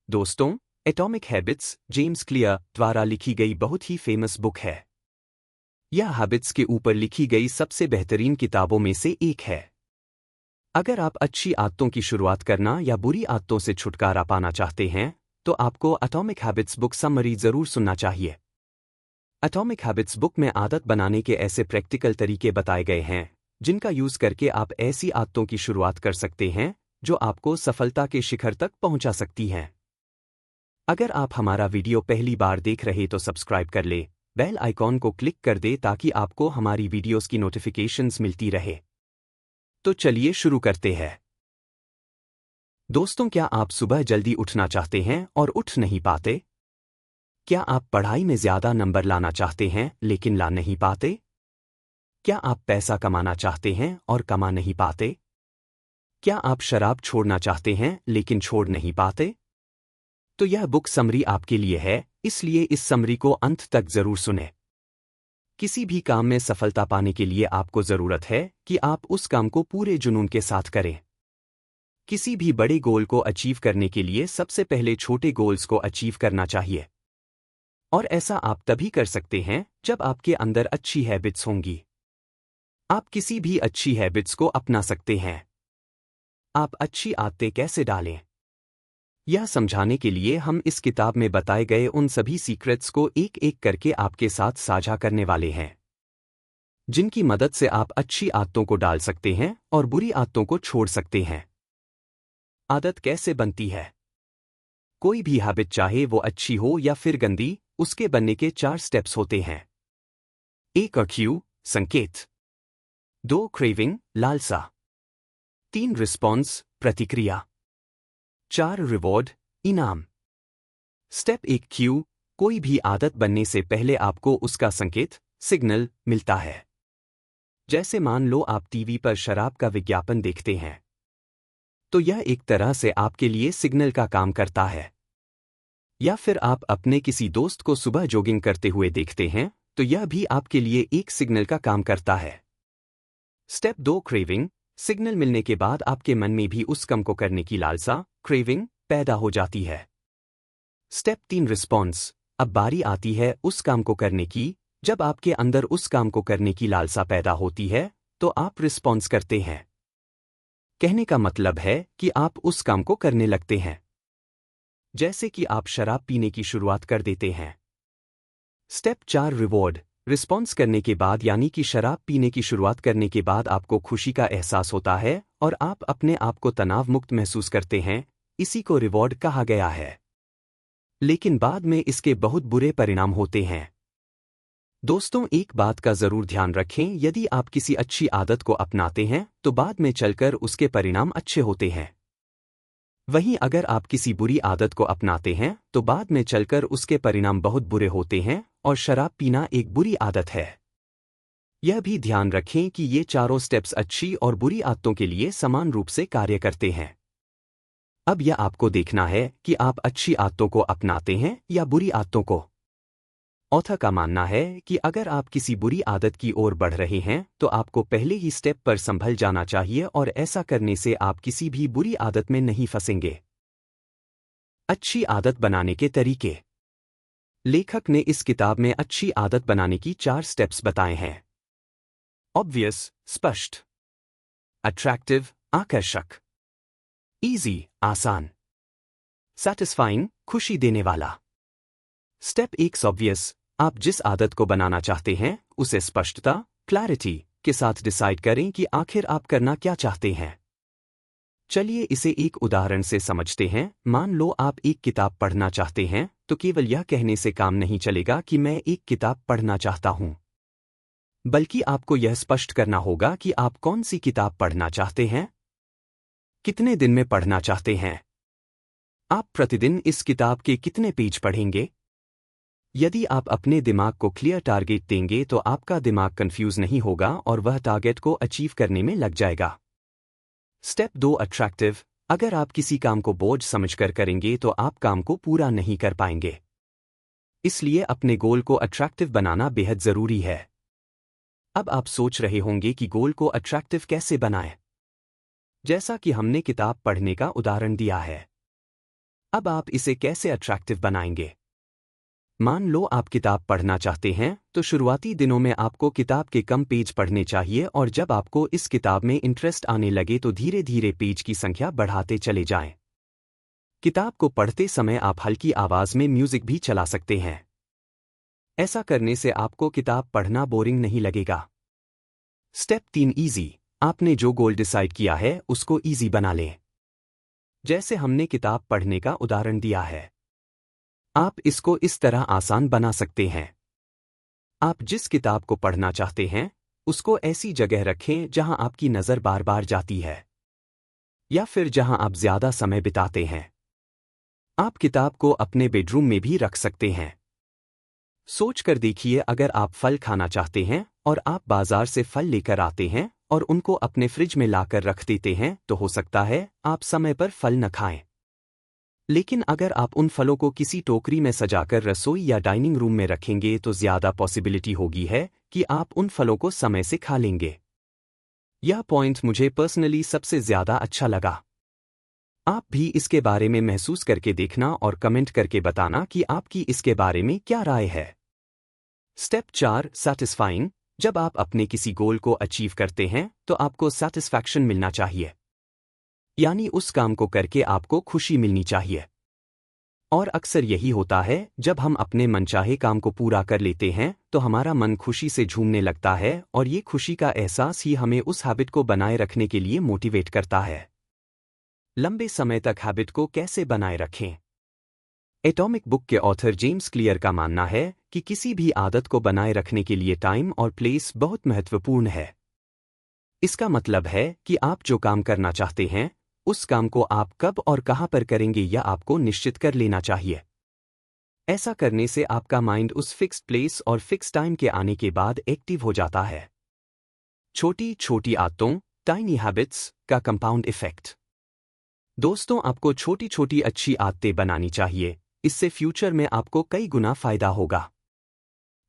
दोस्तों, atomic habits James clear द्वारा लिखी गई बहुत ही फेमस बुक है। यह हैबिट्स के ऊपर लिखी गई सबसे बेहतरीन किताबों में से एक है। अगर आप अच्छी आदतों की शुरुआत करना या बुरी आदतों से छुटकारा पाना चाहते हैं, तो आपको एटॉमिक हैबिट्स बुक समरी जरूर सुनना चाहिए। एटॉमिक हैबिट्स बुक में आदत बनाने के ऐसे प्रैक्टिकल तरीके बताए गए हैं, जिनका यूज करके आप ऐसी आदतों की शुरुआत कर सकते हैं जो आपको सफलता के शिखर तक पहुंचा सकती हैं। अगर आप हमारा वीडियो पहली बार देख रहे तो सब्सक्राइब कर ले, बेल आइकॉन को क्लिक कर दे ताकि आपको हमारी वीडियोस की नोटिफिकेशंस मिलती रहे। तो चलिए शुरू करते हैं। दोस्तों, क्या आप सुबह जल्दी उठना चाहते हैं और उठ नहीं पाते? क्या आप पढ़ाई में ज्यादा नंबर लाना चाहते हैं लेकिन ला नहीं पाते? क्या आप पैसा कमाना चाहते हैं और कमा नहीं पाते? क्या आप शराब छोड़ना चाहते हैं लेकिन छोड़ नहीं पाते? तो यह बुक समरी आपके लिए है, इसलिए इस समरी को अंत तक जरूर सुनें। किसी भी काम में सफलता पाने के लिए आपको जरूरत है कि आप उस काम को पूरे जुनून के साथ करें। किसी भी बड़े गोल को अचीव करने के लिए सबसे पहले छोटे गोल्स को अचीव करना चाहिए। और ऐसा आप तभी कर सकते हैं जब आपके अंदर अच्छी हैबिट्स होंगी। आप किसी भी अच्छी हैबिट्स को अपना सकते हैं। आप अच्छी आदतें कैसे डालें, यह समझाने के लिए हम इस किताब में बताए गए उन सभी सीक्रेट्स को एक एक करके आपके साथ साझा करने वाले हैं, जिनकी मदद से आप अच्छी आदतों को डाल सकते हैं और बुरी आदतों को छोड़ सकते हैं। आदत कैसे बनती है? कोई भी हैबिट, चाहे वो अच्छी हो या फिर गंदी, उसके बनने के 4 स्टेप्स होते हैं। 1 क्यू, संकेत। 2 क्रेविंग, लालसा। 3 रिस्पॉन्स, प्रतिक्रिया। 4 रिवॉर्ड, इनाम। स्टेप 1 क्यू, कोई भी आदत बनने से पहले आपको उसका संकेत, सिग्नल, मिलता है। जैसे मान लो आप टीवी पर शराब का विज्ञापन देखते हैं, तो यह एक तरह से आपके लिए सिग्नल का काम करता है। या फिर आप अपने किसी दोस्त को सुबह जॉगिंग करते हुए देखते हैं, तो यह भी आपके लिए एक सिग्नल का काम करता है। स्टेप 2 क्रेविंग, सिग्नल मिलने के बाद आपके मन में भी उस काम को करने की लालसा, क्रेविंग, पैदा हो जाती है। स्टेप 3 रिस्पॉन्स, अब बारी आती है उस काम को करने की। जब आपके अंदर उस काम को करने की लालसा पैदा होती है, तो आप रिस्पॉन्स करते हैं। कहने का मतलब है कि आप उस काम को करने लगते हैं। जैसे कि आप शराब पीने की शुरुआत कर देते हैं। स्टेप 4 रिवॉर्ड, रिस्पॉन्स करने के बाद, यानी कि शराब पीने की शुरुआत करने के बाद आपको खुशी का एहसास होता है और आप अपने आप को तनाव मुक्त महसूस करते हैं। इसी को रिवॉर्ड कहा गया है। लेकिन बाद में इसके बहुत बुरे परिणाम होते हैं। दोस्तों, एक बात का जरूर ध्यान रखें, यदि आप किसी अच्छी आदत को अपनाते हैं तो बाद में चलकर उसके परिणाम अच्छे होते हैं। वहीं अगर आप किसी बुरी आदत को अपनाते हैं तो बाद में चलकर उसके परिणाम बहुत बुरे होते हैं, और शराब पीना एक बुरी आदत है। यह भी ध्यान रखें कि ये चारों स्टेप्स अच्छी और बुरी आदतों के लिए समान रूप से कार्य करते हैं। अब यह आपको देखना है कि आप अच्छी आदतों को अपनाते हैं या बुरी आदतों को। ऑथर का मानना है कि अगर आप किसी बुरी आदत की ओर बढ़ रहे हैं तो आपको पहले ही स्टेप पर संभल जाना चाहिए, और ऐसा करने से आप किसी भी बुरी आदत में नहीं फंसेंगे। अच्छी आदत बनाने के तरीके। लेखक ने इस किताब में अच्छी आदत बनाने की 4 स्टेप्स बताए हैं। ऑब्वियस, स्पष्ट। अट्रैक्टिव, आकर्षक। इजी, आसान। सैटिस्फाइंग, खुशी देने वाला। स्टेप 1 ऑब्वियस, आप जिस आदत को बनाना चाहते हैं उसे स्पष्टता, क्लैरिटी के साथ डिसाइड करें कि आखिर आप करना क्या चाहते हैं। चलिए इसे एक उदाहरण से समझते हैं। मान लो आप एक किताब पढ़ना चाहते हैं, तो केवल यह कहने से काम नहीं चलेगा कि मैं एक किताब पढ़ना चाहता हूं, बल्कि आपको यह स्पष्ट करना होगा कि आप कौन सी किताब पढ़ना चाहते हैं, कितने दिन में पढ़ना चाहते हैं, आप प्रतिदिन इस किताब के कितने पेज पढ़ेंगे। यदि आप अपने दिमाग को क्लियर टारगेट देंगे तो आपका दिमाग कंफ्यूज नहीं होगा और वह टारगेट को अचीव करने में लग जाएगा। स्टेप 2 अट्रैक्टिव, अगर आप किसी काम को बोझ समझकर करेंगे तो आप काम को पूरा नहीं कर पाएंगे। इसलिए अपने गोल को अट्रैक्टिव बनाना बेहद जरूरी है। अब आप सोच रहे होंगे कि गोल को अट्रैक्टिव कैसे बनाएं। जैसा कि हमने किताब पढ़ने का उदाहरण दिया है, अब आप इसे कैसे अट्रैक्टिव बनाएंगे? मान लो आप किताब पढ़ना चाहते हैं, तो शुरुआती दिनों में आपको किताब के कम पेज पढ़ने चाहिए और जब आपको इस किताब में इंटरेस्ट आने लगे तो धीरे धीरे पेज की संख्या बढ़ाते चले जाएं। किताब को पढ़ते समय आप हल्की आवाज में म्यूजिक भी चला सकते हैं। ऐसा करने से आपको किताब पढ़ना बोरिंग नहीं लगेगा। Step 3 easy. आपने जो गोल डिसाइड किया है उसको इजी बना लें। जैसे हमने किताब पढ़ने का उदाहरण दिया है, आप इसको इस तरह आसान बना सकते हैं। आप जिस किताब को पढ़ना चाहते हैं उसको ऐसी जगह रखें जहां आपकी नज़र बार बार जाती है या फिर जहां आप ज्यादा समय बिताते हैं। आप किताब को अपने बेडरूम में भी रख सकते हैं। सोच कर देखिए, अगर आप फल खाना चाहते हैं और आप बाजार से फल लेकर आते हैं और उनको अपने फ्रिज में लाकर रख देते हैं तो हो सकता है आप समय पर फल न खाएं। लेकिन अगर आप उन फलों को किसी टोकरी में सजाकर रसोई या डाइनिंग रूम में रखेंगे तो ज्यादा पॉसिबिलिटी होगी है कि आप उन फलों को समय से खा लेंगे। यह पॉइंट मुझे पर्सनली सबसे ज्यादा अच्छा लगा। आप भी इसके बारे में महसूस करके देखना और कमेंट करके बताना कि आपकी इसके बारे में क्या राय है। Step 4 satisfying. जब आप अपने किसी गोल को अचीव करते हैं तो आपको सैटिस्फैक्शन मिलना चाहिए, यानी उस काम को करके आपको खुशी मिलनी चाहिए। और अक्सर यही होता है, जब हम अपने मनचाहे काम को पूरा कर लेते हैं तो हमारा मन खुशी से झूमने लगता है और ये खुशी का एहसास ही हमें उस हैबिट को बनाए रखने के लिए मोटिवेट करता है। लंबे समय तक हैबिट को कैसे बनाए रखें? एटॉमिक बुक के ऑथर जेम्स क्लियर का मानना है कि किसी भी आदत को बनाए रखने के लिए टाइम और प्लेस बहुत महत्वपूर्ण है। इसका मतलब है कि आप जो काम करना चाहते हैं उस काम को आप कब और कहां पर करेंगे यह आपको निश्चित कर लेना चाहिए। ऐसा करने से आपका माइंड उस फिक्स्ड प्लेस और फिक्स टाइम के आने के बाद एक्टिव हो जाता है। छोटी छोटी आदतों टाइनी हैबिट्स का कंपाउंड इफेक्ट। दोस्तों, आपको छोटी छोटी अच्छी आदतें बनानी चाहिए, इससे फ्यूचर में आपको कई गुना फायदा होगा।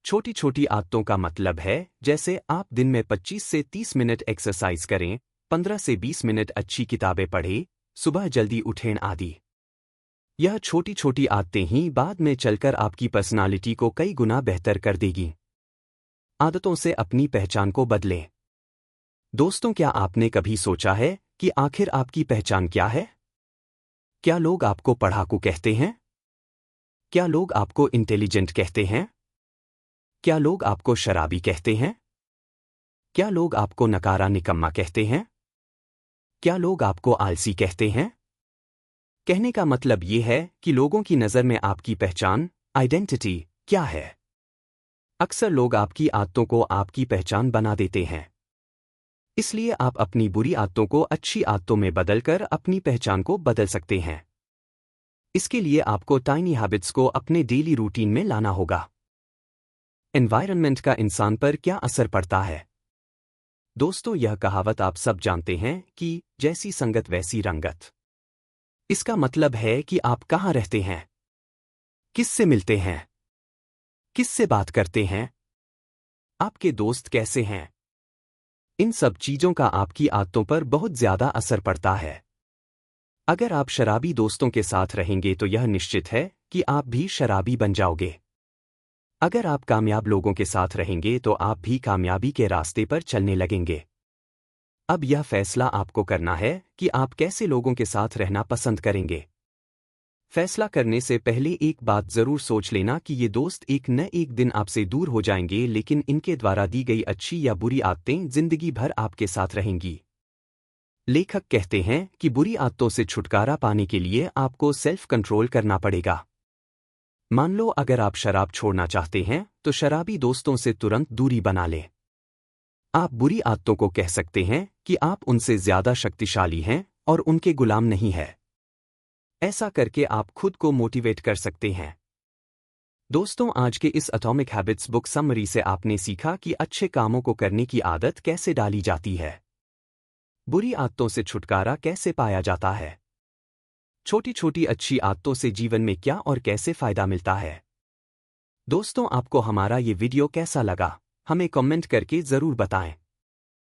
छोटी छोटी आदतों का मतलब है जैसे आप दिन में 25 से 30 मिनट एक्सरसाइज करें, 15 से 20 मिनट अच्छी किताबें पढ़ें, सुबह जल्दी उठें आदि। यह छोटी छोटी आदतें ही बाद में चलकर आपकी पर्सनालिटी को कई गुना बेहतर कर देगी। आदतों से अपनी पहचान को बदलें। दोस्तों, क्या आपने कभी सोचा है कि आखिर आपकी पहचान क्या है? क्या लोग आपको पढ़ाकू कहते हैं? क्या लोग आपको इंटेलिजेंट कहते हैं? क्या लोग आपको शराबी कहते हैं? क्या लोग आपको नकारा निकम्मा कहते हैं? क्या लोग आपको आलसी कहते हैं? कहने का मतलब ये है कि लोगों की नज़र में आपकी पहचान, आइडेंटिटी क्या है। अक्सर लोग आपकी आदतों को आपकी पहचान बना देते हैं। इसलिए आप अपनी बुरी आदतों को अच्छी आदतों में बदलकर अपनी पहचान को बदल सकते हैं। इसके लिए आपको टाइनी हैबिट्स को अपने डेली रूटीन में लाना होगा। एनवायरनमेंट का इंसान पर क्या असर पड़ता है? दोस्तों, यह कहावत आप सब जानते हैं कि जैसी संगत वैसी रंगत। इसका मतलब है कि आप कहाँ रहते हैं, किससे मिलते हैं, किससे बात करते हैं, आपके दोस्त कैसे हैं। इन सब चीजों का आपकी आदतों पर बहुत ज्यादा असर पड़ता है। अगर आप शराबी दोस्तों के साथ रहेंगे तो यह निश्चित है कि आप भी शराबी बन जाओगे। अगर आप कामयाब लोगों के साथ रहेंगे तो आप भी कामयाबी के रास्ते पर चलने लगेंगे। अब यह फैसला आपको करना है कि आप कैसे लोगों के साथ रहना पसंद करेंगे। फैसला करने से पहले एक बात जरूर सोच लेना कि ये दोस्त एक न एक दिन आपसे दूर हो जाएंगे, लेकिन इनके द्वारा दी गई अच्छी या बुरी आदतें जिंदगी भर आपके साथ रहेंगी। लेखक कहते हैं कि बुरी आदतों से छुटकारा पाने के लिए आपको सेल्फ कंट्रोल करना पड़ेगा। मान लो अगर आप शराब छोड़ना चाहते हैं तो शराबी दोस्तों से तुरंत दूरी बना लें। आप बुरी आदतों को कह सकते हैं कि आप उनसे ज्यादा शक्तिशाली हैं और उनके गुलाम नहीं हैं। ऐसा करके आप खुद को मोटिवेट कर सकते हैं। दोस्तों, आज के इस एटॉमिक हैबिट्स बुक समरी से आपने सीखा कि अच्छे कामों को करने की आदत कैसे डाली जाती है, बुरी आदतों से छुटकारा कैसे पाया जाता है, छोटी छोटी अच्छी आदतों से जीवन में क्या और कैसे फायदा मिलता है। दोस्तों, आपको हमारा ये वीडियो कैसा लगा, हमें कमेंट करके जरूर बताएं।